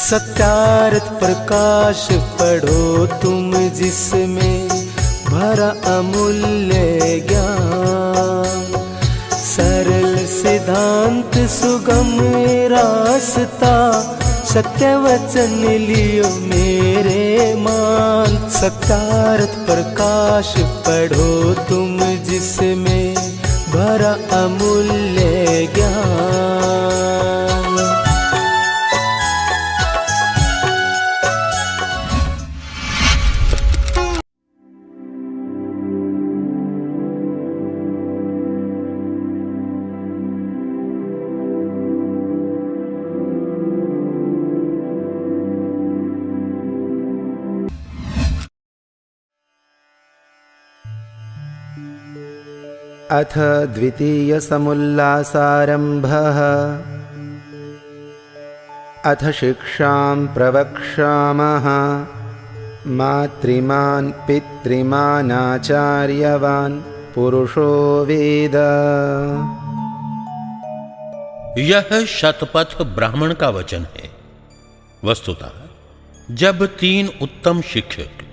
सत्यार्थ प्रकाश पढ़ो तुम जिसमें भरा अमूल्य ज्ञान। सरल सिद्धांत सुगम रास्ता सत्य वचन लियो मेरे मान। सत्यार्थ प्रकाश पढ़ो तुम जिसमें भरा अमूल्य ज्ञान। अथ द्वितीयसमुल्लासारम्भः। अथ शिक्षां प्रवक्ष्यामः। मातृमान् पितृमानाचार्यवान् पुरुषो वेद। यह शतपथ ब्राह्मण का वचन है। वस्तुतः जब 3 उत्तम शिक्षक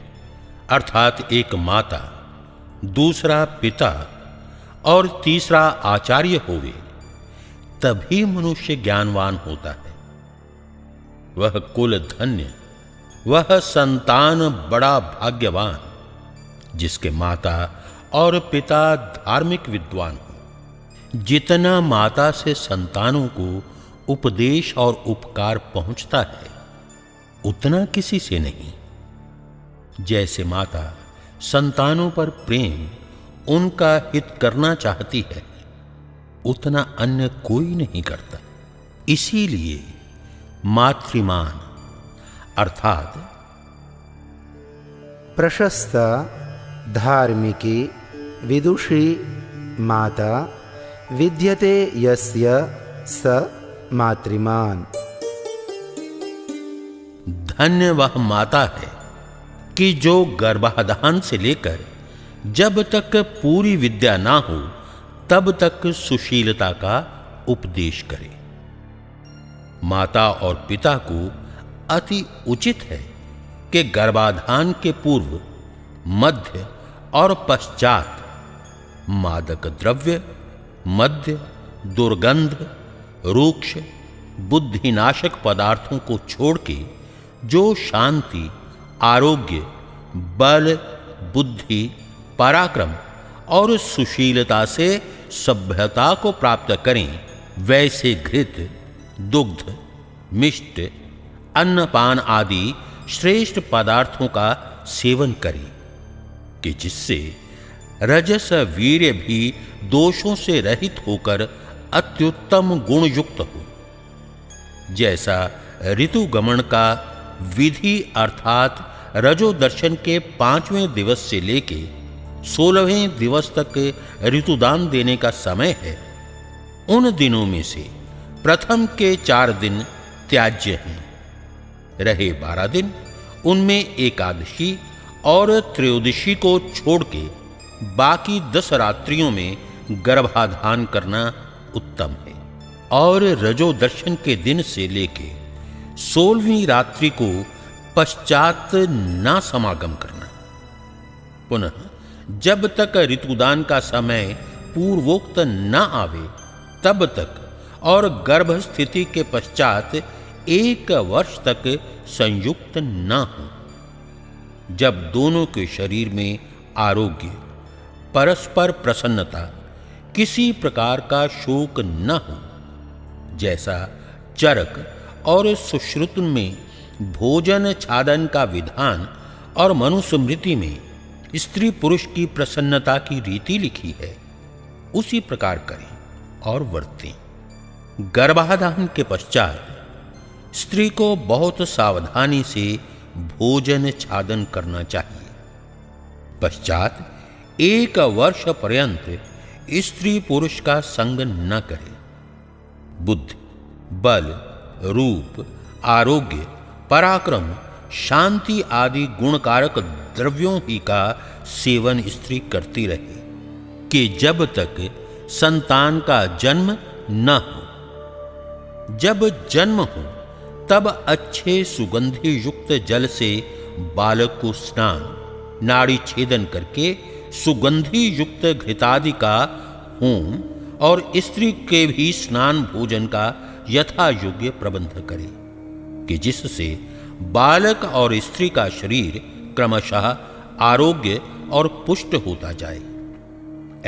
अर्थात एक माता, दूसरा पिता और तीसरा आचार्य होवे तभी मनुष्य ज्ञानवान होता है। वह कुल धन्य, वह संतान बड़ा भाग्यवान जिसके माता और पिता धार्मिक विद्वान हो। जितना माता से संतानों को उपदेश और उपकार पहुंचता है उतना किसी से नहीं। जैसे माता संतानों पर प्रेम, उनका हित करना चाहती है उतना अन्य कोई नहीं करता। इसीलिए मातृमान अर्थात प्रशस्त, धार्मिकी, विदुषी माता विद्यते यस्य स मातृमान। धन्य वह माता है कि जो गर्भाधान से लेकर जब तक पूरी विद्या ना हो तब तक सुशीलता का उपदेश करे। माता और पिता को अति उचित है कि गर्भाधान के पूर्व, मध्य और पश्चात मादक द्रव्य, मद्य, दुर्गंध, रूक्ष, बुद्धिनाशक पदार्थों को छोड़ के जो शांति, आरोग्य, बल, बुद्धि, पराक्रम और सुशीलता से सभ्यता को प्राप्त करें, वैसे घृत, दुग्ध, मिष्ट, अन्नपान आदि श्रेष्ठ पदार्थों का सेवन करें कि जिससे रजस वीर्य भी दोषों से रहित होकर अत्युत्तम गुण युक्त हो। जैसा ऋतुगमन का विधि अर्थात रजोदर्शन के 5वें दिवस से लेके 16वें दिवस तक ऋतुदान देने का समय है, उन दिनों में से प्रथम के 4 दिन त्याज्य हैं। रहे 12 दिन उनमें एकादशी और त्रयोदशी को छोड़ के बाकी 10 रात्रियों में गर्भाधान करना उत्तम है। और रजोदर्शन के दिन से लेके 16वीं रात्रि को पश्चात ना समागम करना। पुनः जब तक ऋतुदान का समय पूर्वोक्त न आवे तब तक और गर्भ स्थिति के पश्चात 1 वर्ष तक संयुक्त न हो। जब दोनों के शरीर में आरोग्य, परस्पर प्रसन्नता, किसी प्रकार का शोक न हो, जैसा चरक और सुश्रुत में भोजन छादन का विधान और मनुस्मृति में स्त्री पुरुष की प्रसन्नता की रीति लिखी है, उसी प्रकार करें और वर्तें। गर्भाधान के पश्चात स्त्री को बहुत सावधानी से भोजन छादन करना चाहिए। पश्चात 1 वर्ष पर्यंत स्त्री पुरुष का संग न करे। बुद्धि, बल, रूप, आरोग्य, पराक्रम, शांति आदि गुणकारक द्रव्यों ही का सेवन स्त्री करती रहे कि जब तक संतान का जन्म न हो। जब जन्म हो तब अच्छे सुगंधि युक्त जल से बालक को स्नान, नाड़ी छेदन करके सुगंधि युक्त घृतादि का होम और स्त्री के भी स्नान भोजन का यथा योग्य प्रबंध करे, कि जिससे बालक और स्त्री का शरीर क्रमशः आरोग्य और पुष्ट होता जाए।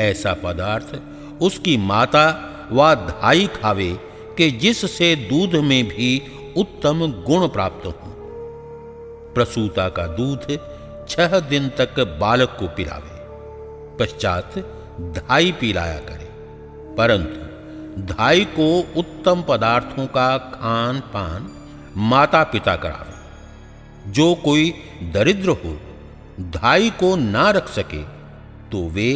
ऐसा पदार्थ उसकी माता व धाई खावे कि जिससे दूध में भी उत्तम गुण प्राप्त हो। प्रसूता का दूध 6 दिन तक बालक को पिलावे, पश्चात धाई पिलाया करे, परंतु धाई को उत्तम पदार्थों का खान पान माता पिता करावे। जो कोई दरिद्र हो धाई को ना रख सके तो वे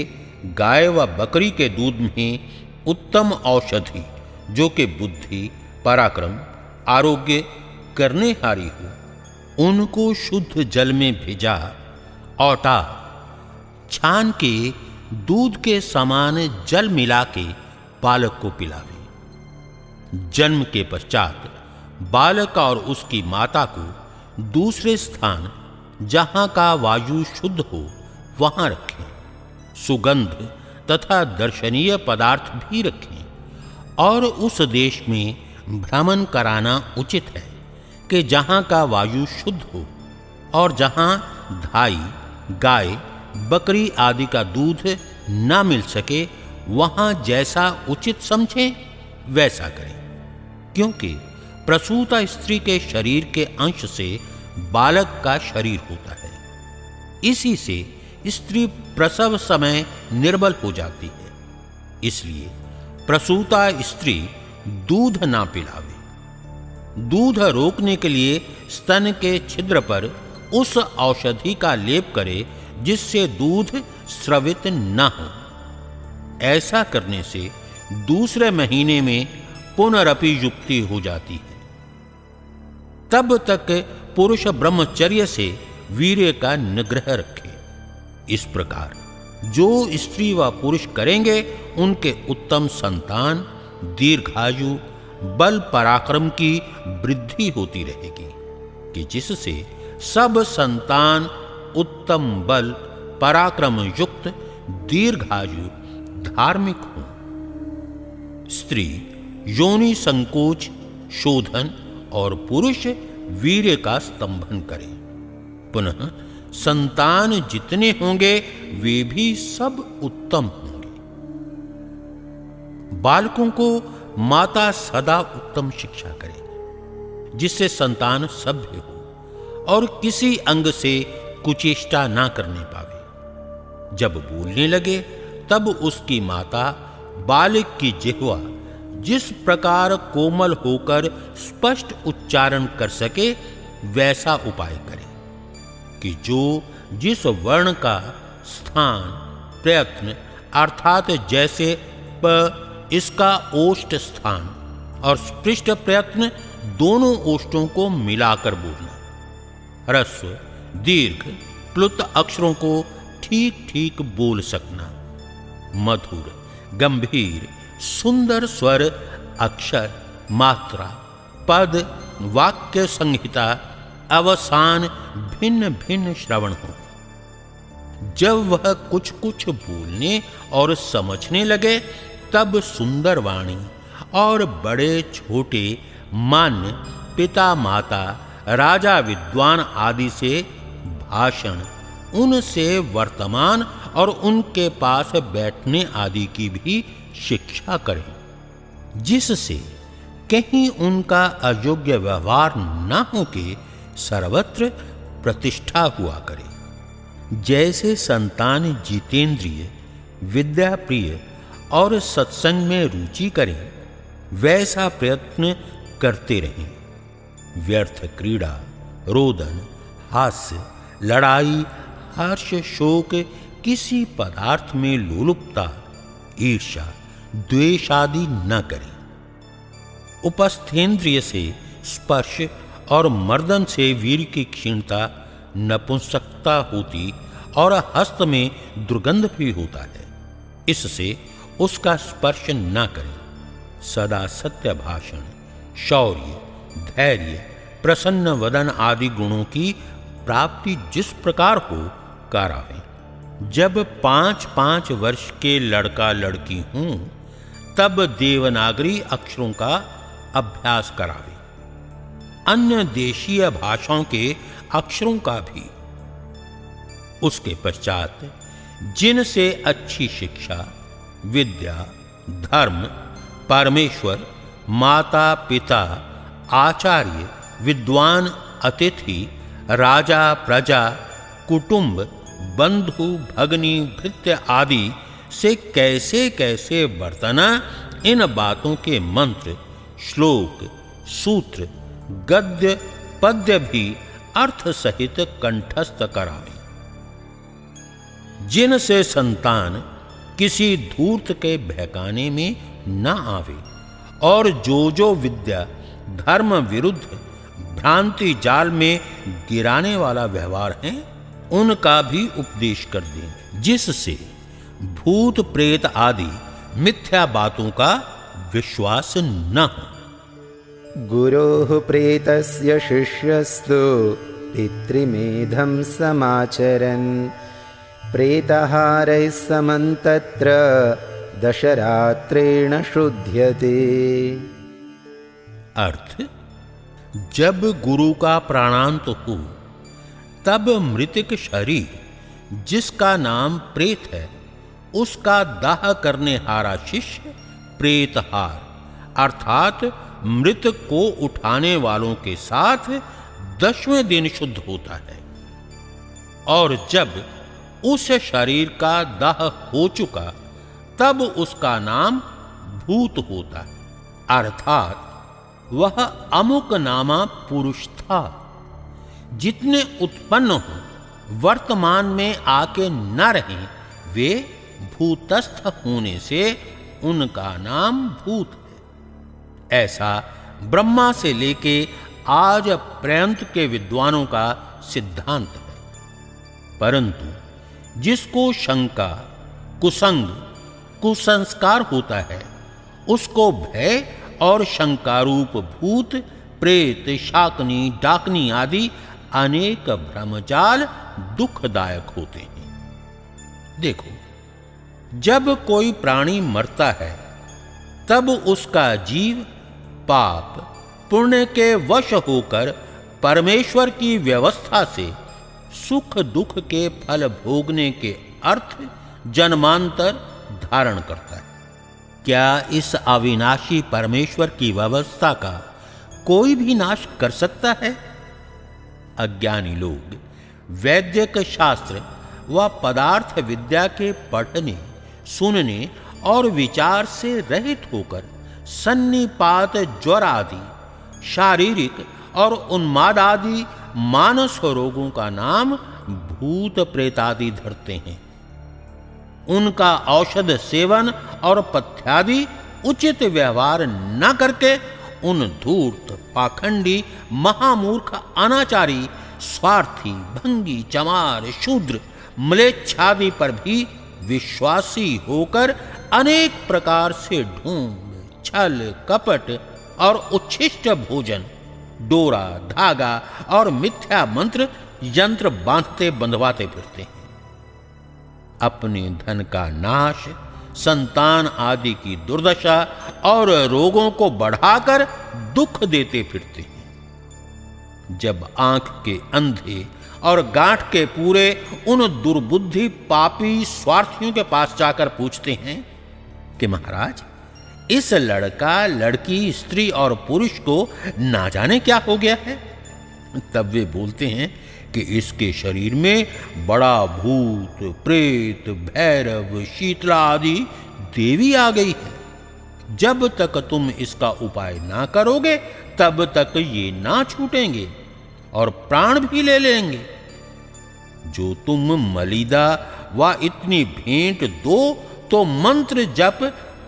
गाय व बकरी के दूध में उत्तम औषधि, जो कि बुद्धि पराक्रम आरोग्य करने हारी हो, उनको शुद्ध जल में भिजा औटा छान के दूध के समान जल मिला के बालक को पिलावे। जन्म के पश्चात बालक और उसकी माता को दूसरे स्थान जहां का वायु शुद्ध हो वहां रखें। सुगंध तथा दर्शनीय पदार्थ भी रखें और उस देश में भ्रमण कराना उचित है कि जहां का वायु शुद्ध हो और जहां धाई गाय बकरी आदि का दूध ना मिल सके वहां जैसा उचित समझें वैसा करें, क्योंकि प्रसूता स्त्री के शरीर के अंश से बालक का शरीर होता है। इसी से स्त्री प्रसव समय निर्बल हो जाती है, इसलिए प्रसूता स्त्री दूध ना पिलावे। दूध रोकने के लिए स्तन के छिद्र पर उस औषधि का लेप करे जिससे दूध स्रवित न हो। ऐसा करने से दूसरे महीने में पुनरपि युक्ति हो जाती है। तब तक पुरुष ब्रह्मचर्य से वीर्य का निग्रह रखे। इस प्रकार जो स्त्री व पुरुष करेंगे उनके उत्तम संतान, दीर्घायु, बल पराक्रम की वृद्धि होती रहेगी, कि जिससे सब संतान उत्तम बल पराक्रम युक्त, दीर्घायु, धार्मिक हो। स्त्री योनि संकोच शोधन और पुरुष वीर्य का स्तंभन करे। पुनः संतान जितने होंगे वे भी सब उत्तम होंगे। बालकों को माता सदा उत्तम शिक्षा करे, जिससे संतान सभ्य हो और किसी अंग से कुचेष्टा ना करने पावे। जब बोलने लगे तब उसकी माता बालक की जिह्वा जिस प्रकार कोमल होकर स्पष्ट उच्चारण कर सके वैसा उपाय करे, कि जो जिस वर्ण का स्थान प्रयत्न अर्थात जैसे प इसका ओष्ठ स्थान और स्पृष्ट प्रयत्न दोनों ओष्ठों को मिलाकर बोलना, ह्रस्व दीर्घ प्लुत अक्षरों को ठीक ठीक बोल सकना, मधुर गंभीर सुंदर स्वर अक्षर मात्रा पद वाक्य संहिता अवसान भिन्न भिन्न श्रवण हो। जब वह कुछ कुछ बोलने और समझने लगे तब सुंदर वाणी और बड़े छोटे मान्य पिता माता राजा विद्वान आदि से भाषण, उनसे वर्तमान और उनके पास बैठने आदि की भी शिक्षा करें, जिससे कहीं उनका अयोग्य व्यवहार न हो के सर्वत्र प्रतिष्ठा हुआ करे। जैसे संतान जितेंद्रिय विद्या प्रिय और सत्संग में रुचि करें वैसा प्रयत्न करते रहें। व्यर्थ क्रीड़ा रोदन हास्य लड़ाई हर्ष शोक किसी पदार्थ में लोलुपता ईर्ष्या द्वेष आदि न करें। उपस्थेंद्रिय से स्पर्श और मर्दन से वीर की क्षीणता नपुंसकता होती और हस्त में दुर्गंध भी होता है, इससे उसका स्पर्श न करें। सदा सत्य भाषण शौर्य धैर्य प्रसन्न वदन आदि गुणों की प्राप्ति जिस प्रकार हो करावे। जब 5-5 वर्ष के लड़का लड़की हों तब देवनागरी अक्षरों का अभ्यास करावे, अन्य देशीय भाषाओं के अक्षरों का भी। उसके पश्चात जिनसे अच्छी शिक्षा, विद्या, धर्म, परमेश्वर, माता पिता, आचार्य, विद्वान, अतिथि, राजा, प्रजा, कुटुंब, बंधु, भगनी, भृत्य आदि से कैसे कैसे बरतना, इन बातों के मंत्र, श्लोक, सूत्र, गद्य, पद्य भी अर्थ सहित कंठस्थ करावे। जिनसे संतान किसी धूर्त के बहकाने में न आवे और जो विद्या धर्म विरुद्ध भ्रांति जाल में गिराने वाला व्यवहार है उनका भी उपदेश कर दें, जिससे भूत प्रेत आदि मिथ्या बातों का विश्वास न हो। गुरोः प्रेतस्य शिष्यस्तु पितृमेधं समाचरन् प्रेताहारैः समं तत्र दशरात्रेण शुध्यते। अर्थ, जब गुरु का प्राणांत हो तब मृतक शरीर जिसका नाम प्रेत है उसका दाह करने हारा शिष्य प्रेतहार अर्थात मृत को उठाने वालों के साथ 10वें दिन शुद्ध होता है, और जब उस शरीर का दाह हो चुका तब उसका नाम भूत होता है, अर्थात वह अमुक नामा पुरुष था। जितने उत्पन्न हो वर्तमान में आके न रहें वे भूतस्थ होने से उनका नाम भूत है। ऐसा ब्रह्मा से लेके आज पर्यंत के विद्वानों का सिद्धांत है। परंतु जिसको शंका, कुसंग, कुसंस्कार होता है उसको भय और शंकारूप भूत, प्रेत, शाकनी, डाकनी आदि अनेक भ्रमजाल दुखदायक होते हैं। देखो, जब कोई प्राणी मरता है तब उसका जीव पाप पुण्य के वश होकर परमेश्वर की व्यवस्था से सुख दुख के फल भोगने के अर्थ जन्मांतर धारण करता है। क्या इस अविनाशी परमेश्वर की व्यवस्था का कोई भी नाश कर सकता है? अज्ञानी लोग वैदिक शास्त्र व पदार्थ विद्या के पढ़ने, सुनने और विचार से रहित होकर सन्निपात, ज्वर आदि शारीरिक और उन्माद आदि मानस रोगों का नाम भूत प्रेतादि धरते हैं। उनका औषध सेवन और पथ्यादि उचित व्यवहार न करके उन धूर्त, पाखंडी, महामूर्ख, अनाचारी, स्वार्थी, भंगी, चमार, शूद्र, म्लेच्छादि पर भी विश्वासी होकर अनेक प्रकार से ढोंग, छल, कपट और उच्छिष्ट भोजन, डोरा, धागा और मिथ्या मंत्र यंत्र बांधते बंधवाते फिरते हैं। अपने धन का नाश, संतान आदि की दुर्दशा और रोगों को बढ़ाकर दुख देते फिरते हैं। जब आंख के अंधे और गांठ के पूरे उन दुर्बुद्धि पापी स्वार्थियों के पास जाकर पूछते हैं कि महाराज, इस लड़का, लड़की, स्त्री और पुरुष को ना जाने क्या हो गया है, तब वे बोलते हैं कि इसके शरीर में बड़ा भूत, प्रेत, भैरव, शीतला आदि देवी आ गई है। जब तक तुम इसका उपाय ना करोगे तब तक ये ना छूटेंगे और प्राण भी ले लेंगे। जो तुम मलिदा व इतनी भेंट दो तो मंत्र जप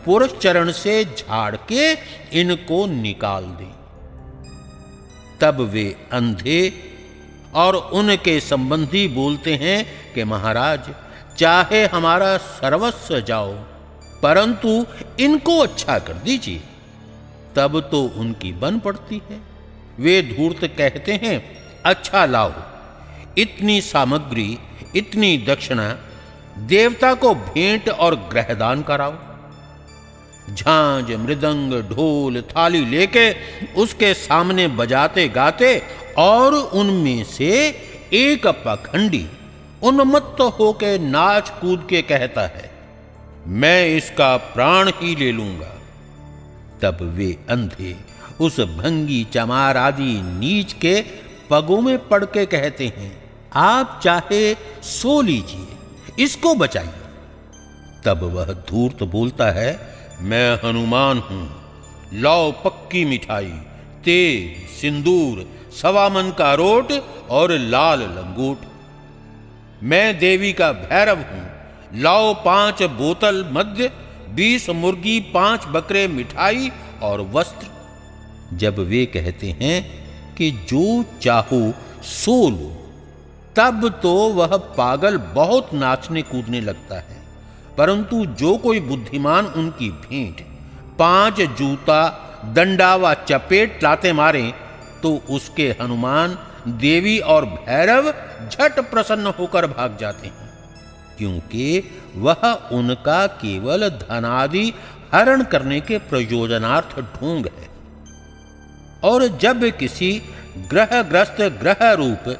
पुरुष चरण से झाड़ के इनको निकाल दें। तब वे अंधे और उनके संबंधी बोलते हैं कि महाराज, चाहे हमारा सर्वस्व जाओ परंतु इनको अच्छा कर दीजिए। तब तो उनकी बन पड़ती है। वे धूर्त कहते हैं, अच्छा लाओ, इतनी सामग्री, इतनी दक्षिणा, देवता को भेंट और ग्रहदान कराओ। झांझ, मृदंग, ढोल, थाली लेके उसके सामने बजाते गाते, और उनमें से एक पाखंडी उन्मत्त होके नाच कूद के कहता है, मैं इसका प्राण ही ले लूंगा। तब वे अंधे उस भंगी, चमार आदि नीच के पगों में पड़ के कहते हैं, आप चाहे सो लीजिए, इसको बचाइए। तब वह धूर्त बोलता है, मैं हनुमान हूं, लाओ पक्की मिठाई, तेल, सिंदूर, 1.25 मन का रोट और लाल लंगोट। मैं देवी का भैरव हूं, लाओ 5 बोतल मद्य, 20 मुर्गी, 5 बकरे मिठाई और वस्त्र। जब वे कहते हैं कि जो चाहो सो लो, तब तो वह पागल बहुत नाचने कूदने लगता है। परंतु जो कोई बुद्धिमान उनकी भेंट 5 जूता, दंडा व चपेट लाते मारे, तो उसके हनुमान, देवी और भैरव झट प्रसन्न होकर भाग जाते हैं, क्योंकि वह उनका केवल धनादि हरण करने के प्रयोजनार्थ ढोंग है। और जब किसी ग्रहग्रस्त ग्रह रूप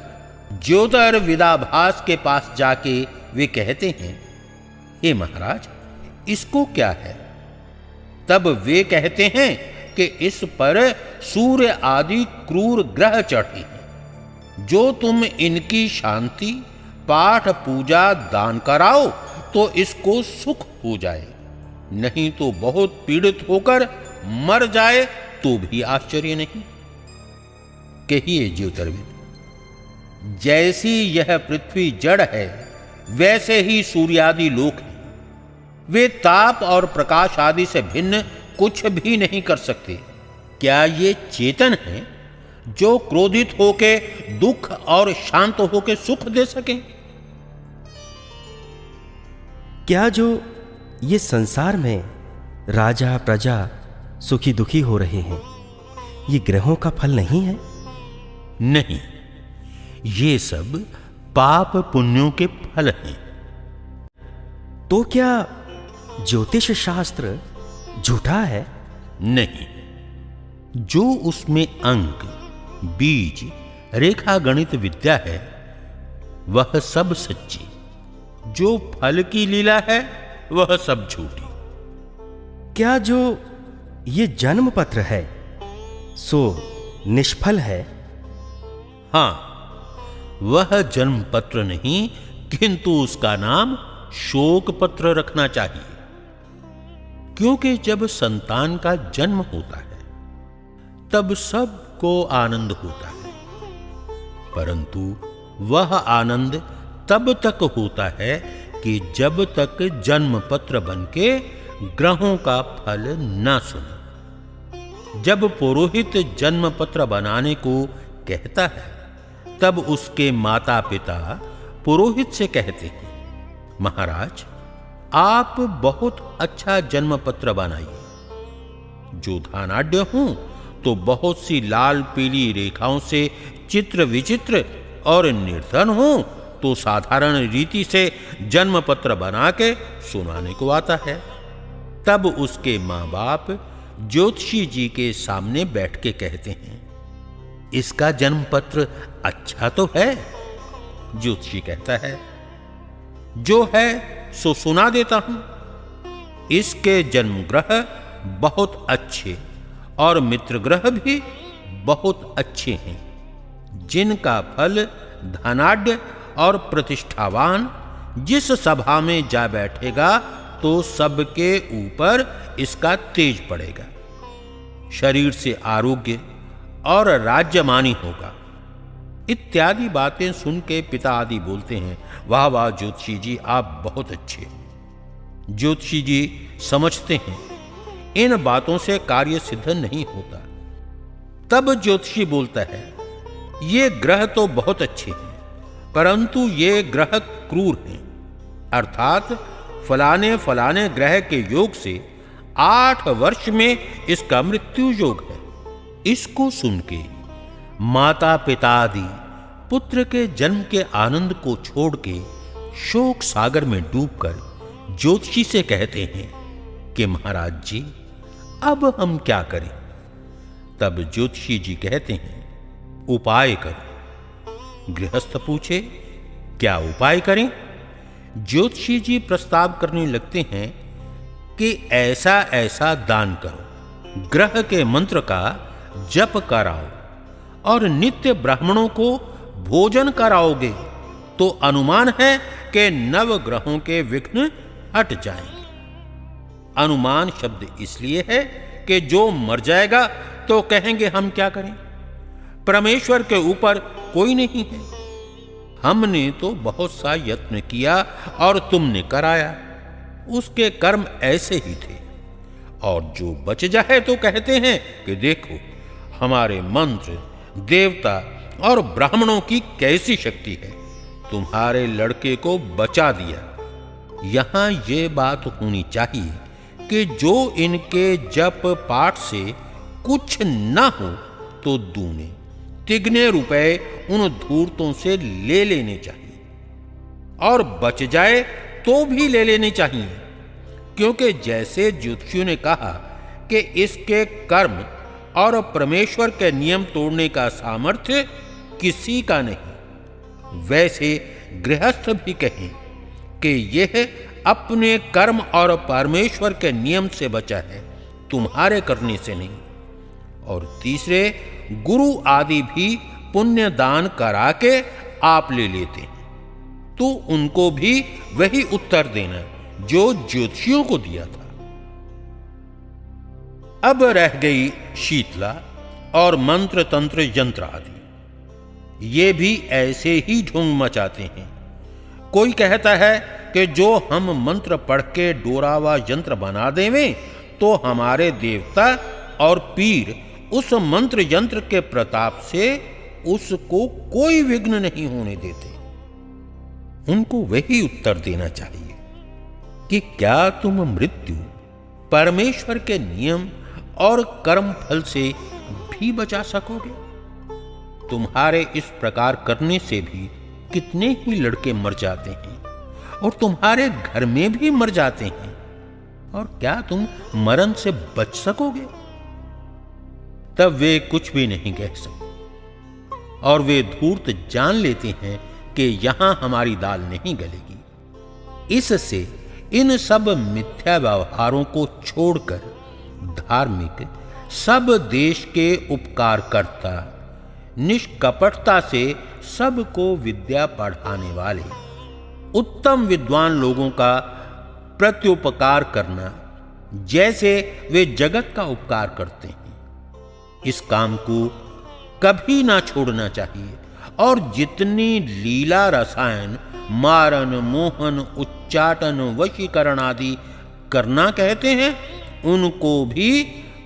ज्योतिर्विदाभास के पास जाके वे कहते हैं, हे महाराज, इसको क्या है? तब वे कहते हैं कि इस पर सूर्य आदि क्रूर ग्रह चढ़े हैं, जो तुम इनकी शांति, पाठ, पूजा, दान कराओ तो इसको सुख हो जाए, नहीं तो बहुत पीड़ित होकर मर जाए तो भी आश्चर्य नहीं। कहिए ज्योतिर्विद, जैसी यह पृथ्वी जड़ है, वैसे ही सूर्यादि लोक हैं। वे ताप और प्रकाश आदि से भिन्न कुछ भी नहीं कर सकते। क्या ये चेतन हैं जो क्रोधित होके दुख और शांत होके सुख दे सकें? क्या जो ये संसार में राजा प्रजा सुखी दुखी हो रहे हैं, ये ग्रहों का फल नहीं है? नहीं, ये सब पाप पुण्यों के फल हैं। तो क्या ज्योतिष शास्त्र झूठा है? नहीं, जो उसमें अंक, बीज, रेखा गणित विद्या है, वह सब सच्ची। जो फल की लीला है, वह सब झूठी। क्या जो ये जन्म पत्र है, सो निष्फल है? हां, वह जन्म पत्र नहीं, किंतु उसका नाम शोक पत्र रखना चाहिए। क्योंकि जब संतान का जन्म होता है, तब सबको आनंद होता है, परंतु वह आनंद तब तक होता है कि जब तक जन्म पत्र बनके ग्रहों का फल न सुने। जब पुरोहित जन्म पत्र बनाने को कहता है, तब उसके माता पिता पुरोहित से कहते हैं, महाराज, आप बहुत अच्छा जन्म पत्र बनाइए। जो धनाढ्य हूं तो बहुत सी लाल पीली रेखाओं से चित्र विचित्र, और निर्धन हूं तो साधारण रीति से जन्म पत्र बना के सुनाने को आता है। तब उसके मां बाप ज्योतिषी जी के सामने बैठ के कहते हैं, इसका जन्म पत्र अच्छा तो है? ज्योतिषी कहता है, जो है सो सुना देता हूं। इसके जन्म ग्रह बहुत अच्छे और मित्र ग्रह भी बहुत अच्छे हैं, जिनका फल धनाढ्य और प्रतिष्ठावान जिस सभा में जा बैठेगा तो सबके ऊपर इसका तेज पड़ेगा, शरीर से आरोग्य और राज्यमानी होगा। इत्यादि बातें सुन के पिता आदि बोलते हैं, वाह वाह ज्योतिषी जी, आप बहुत अच्छे। ज्योतिषी जी समझते हैं इन बातों से कार्य सिद्ध नहीं होता। तब ज्योतिषी बोलता है, ये ग्रह तो बहुत अच्छे हैं, परंतु ये ग्रह क्रूर हैं, अर्थात फलाने फलाने ग्रह के योग से 8 वर्ष में इसका मृत्यु योग है। इसको सुन के माता पिता आदि पुत्र के जन्म के आनंद को छोड़ के शोक सागर में डूबकर ज्योतिषी से कहते हैं कि महाराज जी, अब हम क्या करें? तब ज्योतिषी जी कहते हैं, उपाय करो। गृहस्थ पूछे, क्या उपाय करें? ज्योतिषी जी प्रस्ताव करने लगते हैं कि ऐसा ऐसा दान करो, ग्रह के मंत्र का जप कराओ और नित्य ब्राह्मणों को भोजन कराओगे तो अनुमान है कि नव ग्रहों के विघ्न हट जाएंगे। अनुमान शब्द इसलिए है कि जो मर जाएगा तो कहेंगे हम क्या करें, परमेश्वर के ऊपर कोई नहीं है। हमने तो बहुत सा यत्न किया और तुमने कराया, उसके कर्म ऐसे ही थे। और जो बच जाए तो कहते हैं कि देखो हमारे मंत्र, देवता और ब्राह्मणों की कैसी शक्ति है, तुम्हारे लड़के को बचा दिया। यहां ये बात होनी चाहिए कि जो इनके जप पाठ से कुछ ना हो तो दूने तिगने रुपए उन धूर्तों से ले लेने चाहिए, और बच जाए तो भी ले लेने चाहिए, क्योंकि जैसे ज्योतिषियों ने कहा कि इसके कर्म और परमेश्वर के नियम तोड़ने का सामर्थ्य किसी का नहीं, वैसे गृहस्थ भी कहें कि यह अपने कर्म और परमेश्वर के नियम से बचा है, तुम्हारे करने से नहीं। और तीसरे, गुरु आदि भी पुण्य दान करा के आप ले लेते हैं, तो उनको भी वही उत्तर देना जो ज्योतिषियों को दिया था। अब रह गई शीतला और मंत्र तंत्र यंत्र आदि, ये भी ऐसे ही ढोंग मचाते हैं। कोई कहता है कि जो हम मंत्र पढ़ के डोरावा यंत्र बना देवें तो हमारे देवता और पीर उस मंत्र यंत्र के प्रताप से उसको कोई विघ्न नहीं होने देते। उनको वही उत्तर देना चाहिए कि क्या तुम मृत्यु, परमेश्वर के नियम और कर्म फल से भी बचा सकोगे? तुम्हारे इस प्रकार करने से भी कितने ही लड़के मर जाते हैं और तुम्हारे घर में भी मर जाते हैं, और क्या तुम मरण से बच सकोगे? तब वे कुछ भी नहीं कह सकते और वे धूर्त जान लेते हैं कि यहां हमारी दाल नहीं गलेगी। इससे इन सब मिथ्या व्यवहारों को छोड़कर धार्मिक, सब देश के उपकारकर्ता, निष्कपटता से सबको विद्या पढ़ाने वाले उत्तम विद्वान लोगों का प्रत्युपकार करना, जैसे वे जगत का उपकार करते हैं, इस काम को कभी ना छोड़ना चाहिए। और जितनी लीला रसायन, मारन, मोहन, उच्चाटन, वशीकरण आदि करना कहते हैं, उनको भी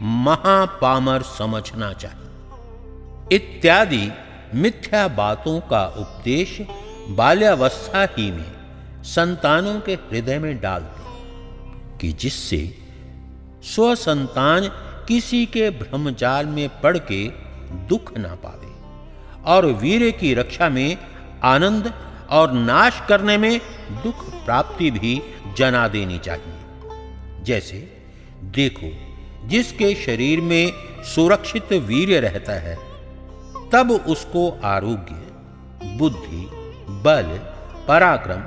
महापामर समझना चाहिए। इत्यादि मिथ्या बातों का उपदेश बाल्यावस्था ही में संतानों के हृदय में डालते कि जिससे स्वसंतान किसी के भ्रमजाल में पड़ के दुख ना पावे और वीर्य की रक्षा में आनंद और नाश करने में दुख प्राप्ति भी जना देनी चाहिए। जैसे देखो, जिसके शरीर में सुरक्षित वीर्य रहता है तब उसको आरोग्य, बुद्धि, बल, पराक्रम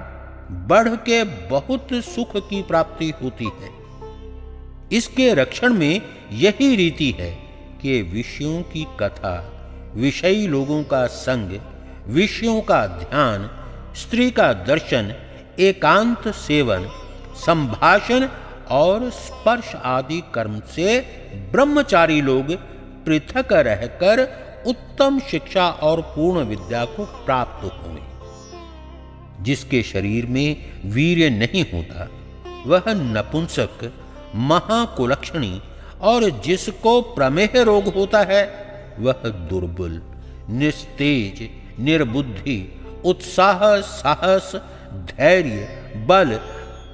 बढ़ के बहुत सुख की प्राप्ति होती है। इसके रक्षण में यही रीति है कि विषयों की कथा, विषयी लोगों का संग, विषयों का ध्यान, स्त्री का दर्शन, एकांत सेवन, संभाषण और स्पर्श आदि कर्म से ब्रह्मचारी लोग पृथक रहकर उत्तम शिक्षा और पूर्ण विद्या को प्राप्त होंगे। जिसके शरीर में वीर्य नहीं होता वह नपुंसक, महाकुलक्षणी, और जिसको प्रमेह रोग होता है वह दुर्बल, निस्तेज, निर्बुद्धि, उत्साह, साहस, धैर्य, बल,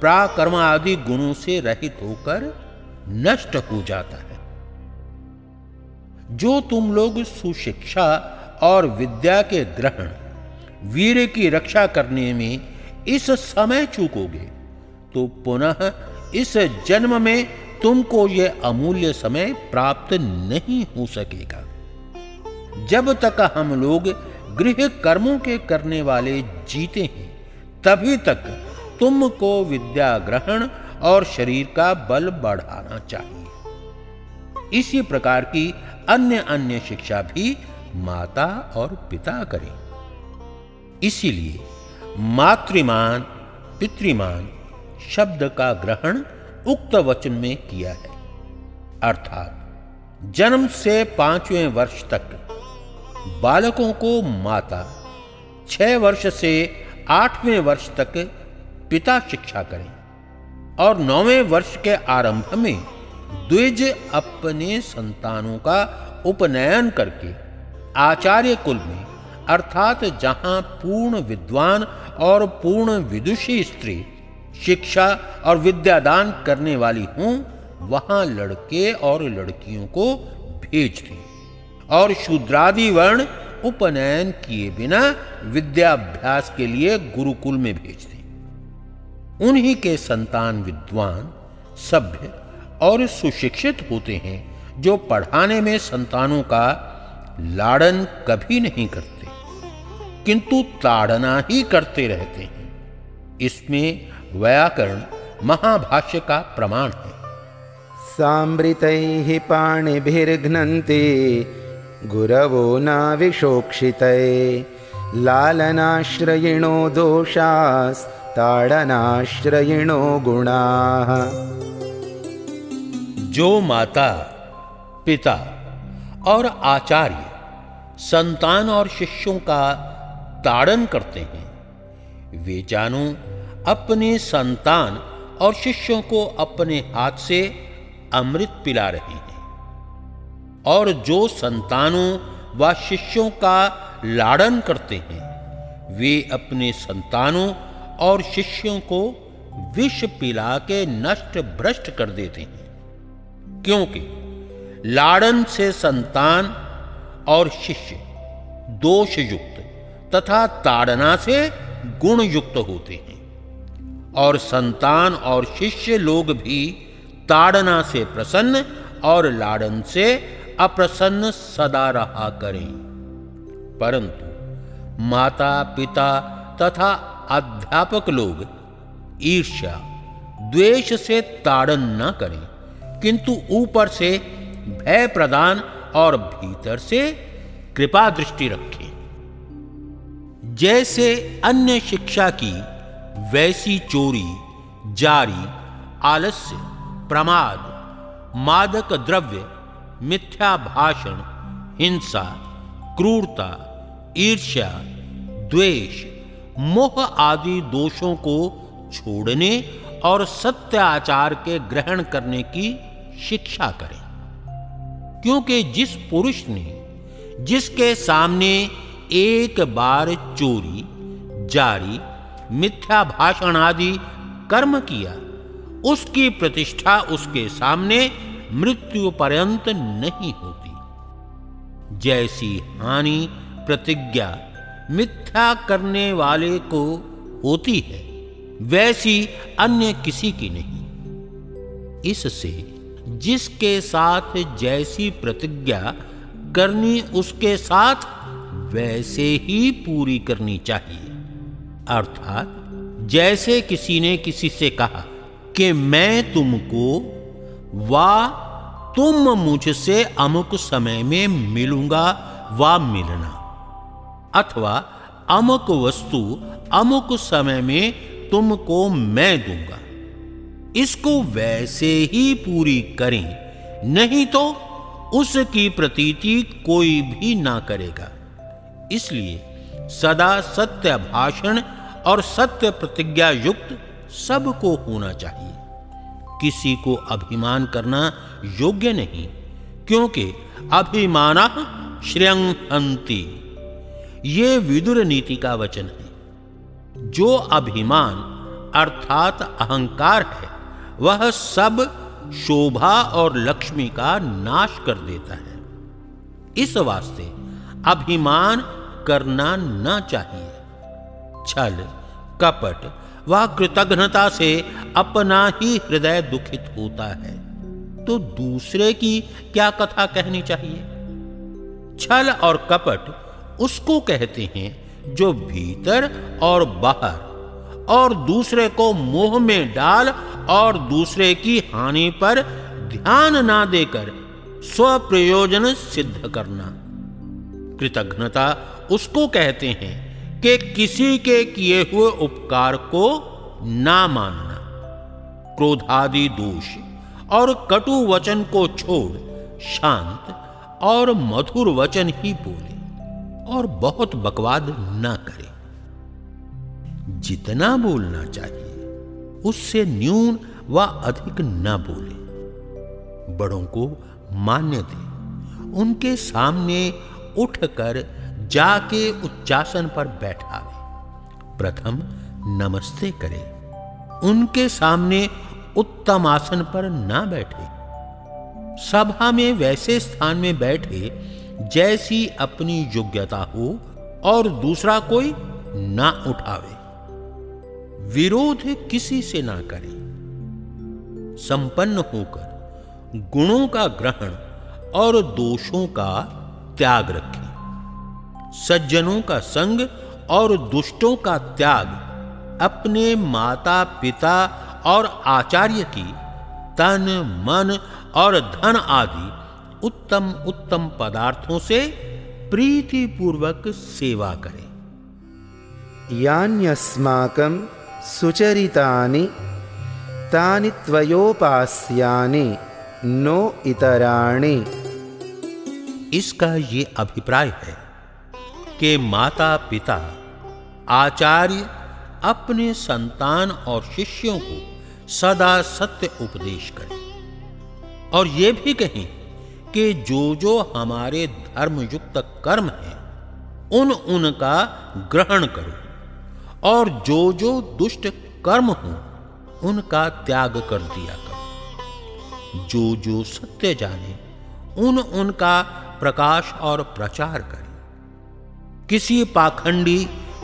पराक्रम आदि गुणों से रहित होकर नष्ट हो जाता है। जो तुम लोग सुशिक्षा और विद्या के ग्रहण, वीर की रक्षा करने में इस समय चूकोगे तो पुनः इस जन्म में तुमको यह अमूल्य समय प्राप्त नहीं हो सकेगा। जब तक हम लोग गृह कर्मों के करने वाले जीते हैं, तभी तक तुमको विद्या ग्रहण और शरीर का बल बढ़ाना चाहिए। इसी प्रकार की अन्य अन्य शिक्षा भी माता और पिता करें। इसीलिए मातृमान पितृमान शब्द का ग्रहण उक्त वचन में किया है, अर्थात जन्म से 5वें वर्ष तक बालकों को माता, 6 वर्ष से 8वें वर्ष तक पिता शिक्षा करें और 9वें वर्ष के आरंभ में द्विज अपने संतानों का उपनयन करके आचार्य कुल में, अर्थात जहां पूर्ण विद्वान और पूर्ण विदुषी स्त्री शिक्षा और विद्यादान करने वाली हों, वहां लड़के और लड़कियों को भेज दें और शूद्रादि वर्ण उपनयन किए बिना विद्याभ्यास के लिए गुरुकुल में भेज दें। उन्हीं के संतान विद्वान, सभ्य और सुशिक्षित होते हैं, जो पढ़ाने में संतानों का लाड़न कभी नहीं करते, किंतु ताड़ना ही करते रहते हैं। इसमें व्याकरण महाभाष्य का प्रमाण है। सांवृतैः पाणिभिर्घ्नन्ति गुरवो नाविशोक्षितये, लालनाश्रयिणो दोषास्ताडनाश्रयिणो गुणाः। जो माता, पिता और आचार्य संतान और शिष्यों का ताड़न करते हैं, वे जानो अपने संतान और शिष्यों को अपने हाथ से अमृत पिला रहे हैं, और जो संतानों व शिष्यों का लाड़न करते हैं, वे अपने संतानों और शिष्यों को विष पिला के नष्ट भ्रष्ट कर देते हैं। क्योंकि लाड़न से संतान और शिष्य दोष युक्त तथा ताड़ना से गुण युक्त होते हैं, और संतान और शिष्य लोग भी ताड़ना से प्रसन्न और लाड़न से अप्रसन्न सदा रहा करें। परंतु माता पिता तथा अध्यापक लोग ईर्ष्या द्वेष से ताड़न न करें, किंतु ऊपर से भय प्रदान और भीतर से कृपा दृष्टि रखें। जैसे अन्य शिक्षा की, वैसी चोरी, जारी, आलस्य, प्रमाद, मादक द्रव्य, मिथ्या भाषण, हिंसा, क्रूरता, ईर्ष्या, द्वेष, मोह आदि दोषों को छोड़ने और सत्य आचार के ग्रहण करने की शिक्षा करें। क्योंकि जिस पुरुष ने जिसके सामने एक बार चोरी, जारी, मिथ्या भाषण आदि कर्म किया, उसकी प्रतिष्ठा उसके सामने मृत्यु पर्यंत नहीं होती। जैसी हानि प्रतिज्ञा मिथ्या करने वाले को होती है, वैसी अन्य किसी की नहीं। इससे जिसके साथ जैसी प्रतिज्ञा करनी, उसके साथ वैसे ही पूरी करनी चाहिए। अर्थात जैसे किसी ने किसी से कहा कि मैं तुमको वा तुम मुझसे अमुक समय में मिलूंगा वा मिलना, अथवा अमुक वस्तु अमुक समय में तुमको मैं दूंगा, इसको वैसे ही पूरी करें, नहीं तो उसकी प्रतीति कोई भी ना करेगा। इसलिए सदा सत्य भाषण और सत्य प्रतिज्ञा युक्त सबको होना चाहिए। किसी को अभिमान करना योग्य नहीं, क्योंकि अभिमानः श्रेयं हन्ति, ये विदुर नीति का वचन है। जो अभिमान अर्थात अहंकार है, वह सब शोभा और लक्ष्मी का नाश कर देता है। इस वास्ते अभिमान करना न चाहिए। छल, कपट व कृतघ्नता से अपना ही हृदय दुखित होता है, तो दूसरे की क्या कथा कहनी चाहिए। छल और कपट उसको कहते हैं जो भीतर और बाहर और दूसरे को मोह में डाल और दूसरे की हानि पर ध्यान ना देकर स्वप्रयोजन सिद्ध करना। कृतघ्नता उसको कहते हैं कि किसी के किए हुए उपकार को ना मानना। क्रोधादि दोष और कटु वचन को छोड़ शांत और मधुर वचन ही बोले और बहुत बकवाद ना करे। जितना बोलना चाहिए उससे न्यून व अधिक न बोले। बड़ों को मान्य दे, उनके सामने उठकर जाके उच्चासन पर बैठावे। प्रथम नमस्ते करे, उनके सामने उत्तम आसन पर ना बैठे। सभा में वैसे स्थान में बैठे जैसी अपनी योग्यता हो और दूसरा कोई ना उठावे। विरोध किसी से ना करे। संपन्न होकर गुणों का ग्रहण और दोषों का त्याग रखे। सज्जनों का संग और दुष्टों का त्याग अपने माता पिता और आचार्य की तन मन और धन आदि उत्तम उत्तम पदार्थों से प्रीतिपूर्वक सेवा करें। यान्यस्माकं सुचरितानि तानि त्वयोपास्यानि नो इतराणि। इसका ये अभिप्राय है कि माता पिता आचार्य अपने संतान और शिष्यों को सदा सत्य उपदेश करें और ये भी कहें कि जो हमारे धर्मयुक्त कर्म हैं उनका ग्रहण करो और जो दुष्ट कर्म हों उनका त्याग कर दिया करो। जो सत्य जाने उनका प्रकाश और प्रचार करें। किसी पाखंडी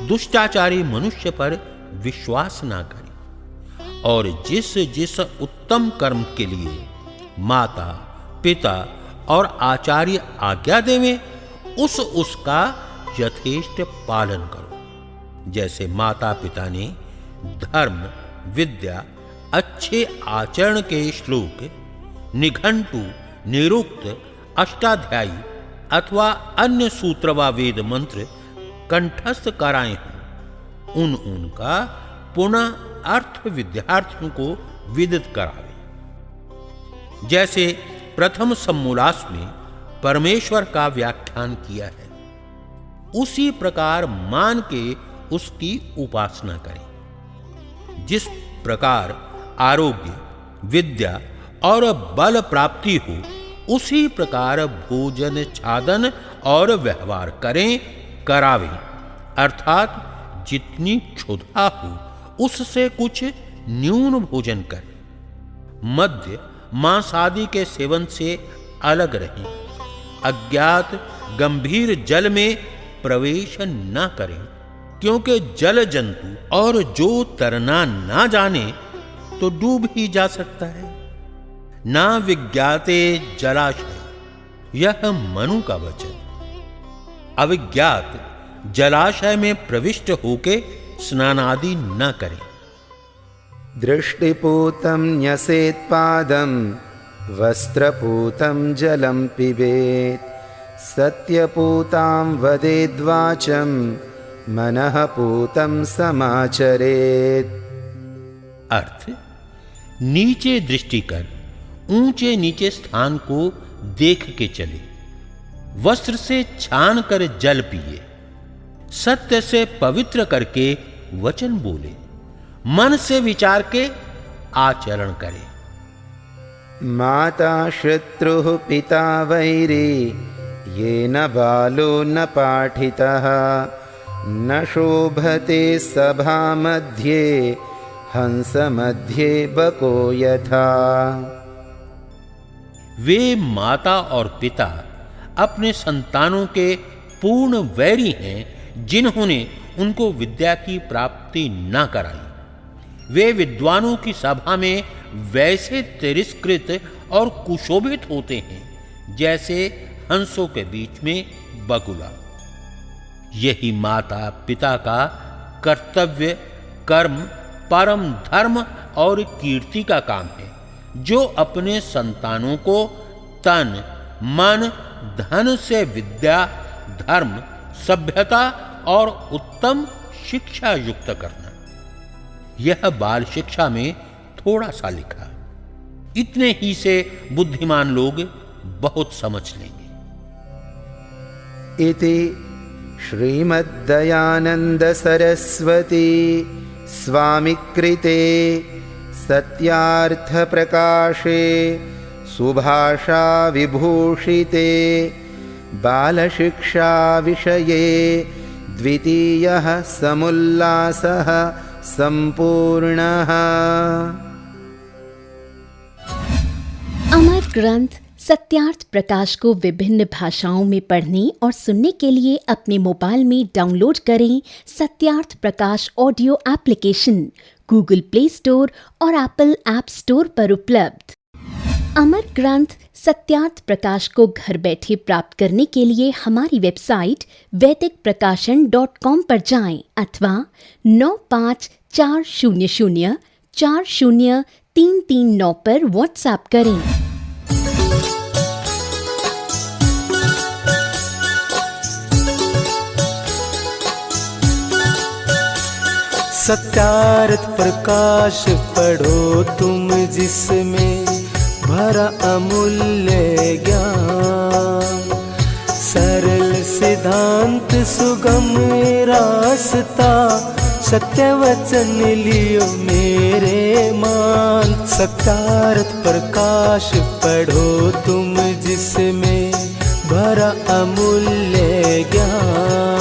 दुष्टाचारी मनुष्य पर विश्वास ना करें और जिस उत्तम कर्म के लिए माता पिता और आचार्य आज्ञा देवें उसका यथेष्ट पालन करो। जैसे माता पिता ने धर्म विद्या अच्छे आचरण के श्लोक निघंटु निरुक्त अष्टाध्यायी अथवा अन्य सूत्र व वेद मंत्र कंठस्थ कराए हों उनका पुनः अर्थ विद्यार्थियों को विदित करावे। जैसे प्रथम सम्मूलास में परमेश्वर का व्याख्यान किया है उसी प्रकार मान के उसकी उपासना करें। जिस प्रकार आरोग्य विद्या और बल प्राप्ति हो उसी प्रकार भोजन छादन और व्यवहार करें करावें, अर्थात जितनी क्षुधा हो उससे कुछ न्यून भोजन करें। मद्य मांस आदि के सेवन से अलग रहें। अज्ञात गंभीर जल में प्रवेश न करें क्योंकि जल जंतु और जो तरना ना जाने तो डूब ही जा सकता है। ना विज्ञाते जलाशय, यह मनु का वचन। अविज्ञात जलाशय में प्रविष्ट होके स्नान आदि न करें। दृष्टिपूतं न्यसेत् पादं वस्त्रपूतं जलं पिबेत् सत्यपूतां वदेद्वाचं मनःपूतं समाचरेत्। अर्थ, नीचे दृष्टि कर ऊंचे नीचे स्थान को देख के चले, वस्त्र से छान कर जल पिए, सत्य से पवित्र करके वचन बोले, मन से विचार के आचरण करे। माता शत्रुः पिता वैरी येन बालो न पाठितः न शोभते सभा मध्ये हंस मध्ये बको यथा। वे माता और पिता अपने संतानों के पूर्ण वैरी हैं जिन्होंने उनको विद्या की प्राप्ति न कराई। वे विद्वानों की सभा में वैसे तिरस्कृत और कुशोभित होते हैं जैसे हंसों के बीच में बगुला। यही माता पिता का कर्तव्य, कर्म, परम धर्म और कीर्ति का काम है, जो अपने संतानों को तन, मन, धन से विद्या, धर्म, सभ्यता और उत्तम शिक्षा युक्त करना। यह बाल शिक्षा में थोड़ा सा लिखा, इतने ही से बुद्धिमान लोग बहुत समझ लेंगे। इति श्रीमद्दयानंद सरस्वती स्वामिकृते सत्यार्थ प्रकाशे सुभाषा विभूषिते बालशिक्षा विषये द्वितीयः समुल्लासः संपूर्णः। अमर ग्रंथ सत्यार्थ प्रकाश को विभिन्न भाषाओं में पढ़ने और सुनने के लिए अपने मोबाइल में डाउनलोड करें Satyarth Prakash audio application Google play store और एप्पल ऐप स्टोर पर उपलब्ध। अमर ग्रंथ सत्यार्थ प्रकाश को घर बैठे प्राप्त करने के लिए हमारी वेबसाइट वैदिकप्रकाशन.com पर जाएं अथवा 9540040339 पर व्हाट्सएप करें। सत्यार्थ प्रकाश पढ़ो तुम जिसमें भरा अमूल्य ज्ञान। सरल सिद्धांत सुगम रास्ता सत्य वचन लियो मेरे मान। सत्यार्थ प्रकाश पढ़ो तुम जिसमें भरा अमूल्य ज्ञान।